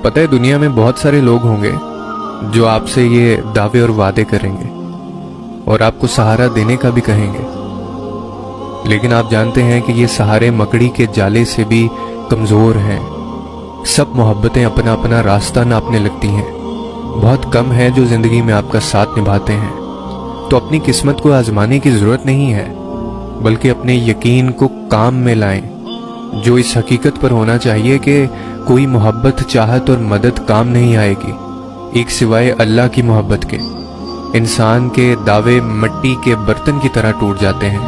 پتہ ہے دنیا میں بہت سارے لوگ ہوں گے جو آپ سے یہ دعوے اور وعدے کریں گے اور آپ کو سہارا دینے کا بھی کہیں گے، لیکن آپ جانتے ہیں کہ یہ سہارے مکڑی کے جالے سے بھی کمزور ہیں۔ سب محبتیں اپنا اپنا راستہ ناپنے لگتی ہیں، بہت کم ہے جو زندگی میں آپ کا ساتھ نبھاتے ہیں۔ تو اپنی قسمت کو آزمانے کی ضرورت نہیں ہے، بلکہ اپنے یقین کو کام میں لائیں، جو اس حقیقت پر ہونا چاہیے کہ کوئی محبت، چاہت اور مدد کام نہیں آئے گی ایک سوائے اللہ کی محبت کے۔ انسان کے دعوے مٹی کے برتن کی طرح ٹوٹ جاتے ہیں۔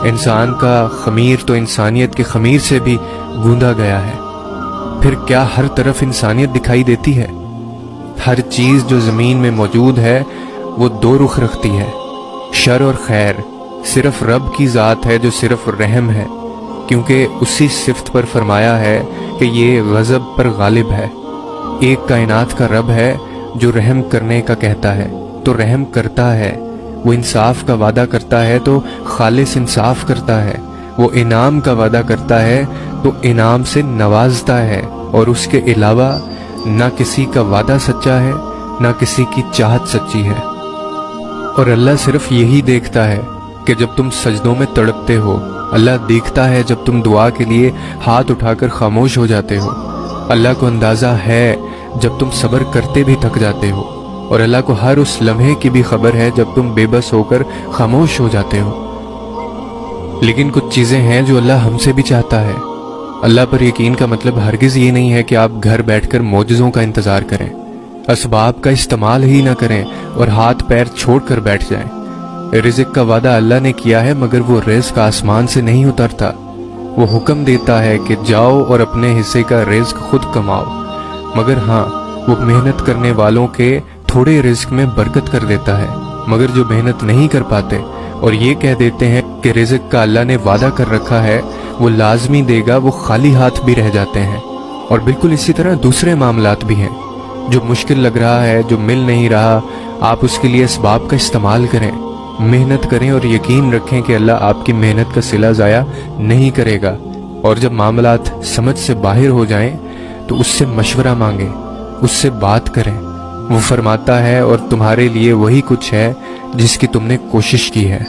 انسان کا خمیر تو انسانیت کے خمیر سے بھی گوندا گیا ہے۔ پھر کیا ہر طرف انسانیت دکھائی دیتی ہے؟ ہر چیز جو زمین میں موجود ہے وہ دو رخ رکھتی ہے، شر اور خیر۔ صرف رب کی ذات ہے جو صرف رحم ہے، کیونکہ اسی صفت پر فرمایا ہے کہ یہ غضب پر غالب ہے۔ ایک کائنات کا رب ہے جو رحم کرنے کا کہتا ہے تو رحم کرتا ہے، وہ انصاف کا وعدہ کرتا ہے تو خالص انصاف کرتا ہے، وہ انعام کا وعدہ کرتا ہے تو انعام سے نوازتا ہے، اور اس کے علاوہ نہ کسی کا وعدہ سچا ہے نہ کسی کی چاہت سچی ہے۔ اور اللہ صرف یہی دیکھتا ہے کہ جب تم سجدوں میں تڑپتے ہو، اللہ دیکھتا ہے جب تم دعا کے لیے ہاتھ اٹھا کر خاموش ہو جاتے ہو، اللہ کو اندازہ ہے جب تم صبر کرتے بھی تھک جاتے ہو، اور اللہ کو ہر اس لمحے کی بھی خبر ہے جب تم بے بس ہو کر خاموش ہو جاتے ہو۔ لیکن کچھ چیزیں ہیں جو اللہ ہم سے بھی چاہتا ہے۔ اللہ پر یقین کا مطلب ہرگز یہ نہیں ہے کہ آپ گھر بیٹھ کر معجزوں کا انتظار کریں، اسباب کا استعمال ہی نہ کریں اور ہاتھ پیر چھوڑ کر بیٹھ جائیں۔ رزق کا وعدہ اللہ نے کیا ہے، مگر وہ رزق آسمان سے نہیں اترتا۔ وہ حکم دیتا ہے کہ جاؤ اور اپنے حصے کا رزق خود کماؤ، مگر ہاں وہ محنت کرنے والوں کے تھوڑے رزق میں برکت کر دیتا ہے۔ مگر جو محنت نہیں کر پاتے اور یہ کہہ دیتے ہیں کہ رزق کا اللہ نے وعدہ کر رکھا ہے، وہ لازمی دے گا، وہ خالی ہاتھ بھی رہ جاتے ہیں۔ اور بالکل اسی طرح دوسرے معاملات بھی ہیں۔ جو مشکل لگ رہا ہے، جو مل نہیں رہا، آپ اس کے لیے اسباب کا استعمال کریں، محنت کریں اور یقین رکھیں کہ اللہ آپ کی محنت کا صلہ ضائع نہیں کرے گا۔ اور جب معاملات سمجھ سے باہر ہو جائیں تو اس سے مشورہ مانگیں، اس سے بات کریں۔ وہ فرماتا ہے اور تمہارے لیے وہی کچھ ہے جس کی تم نے کوشش کی ہے۔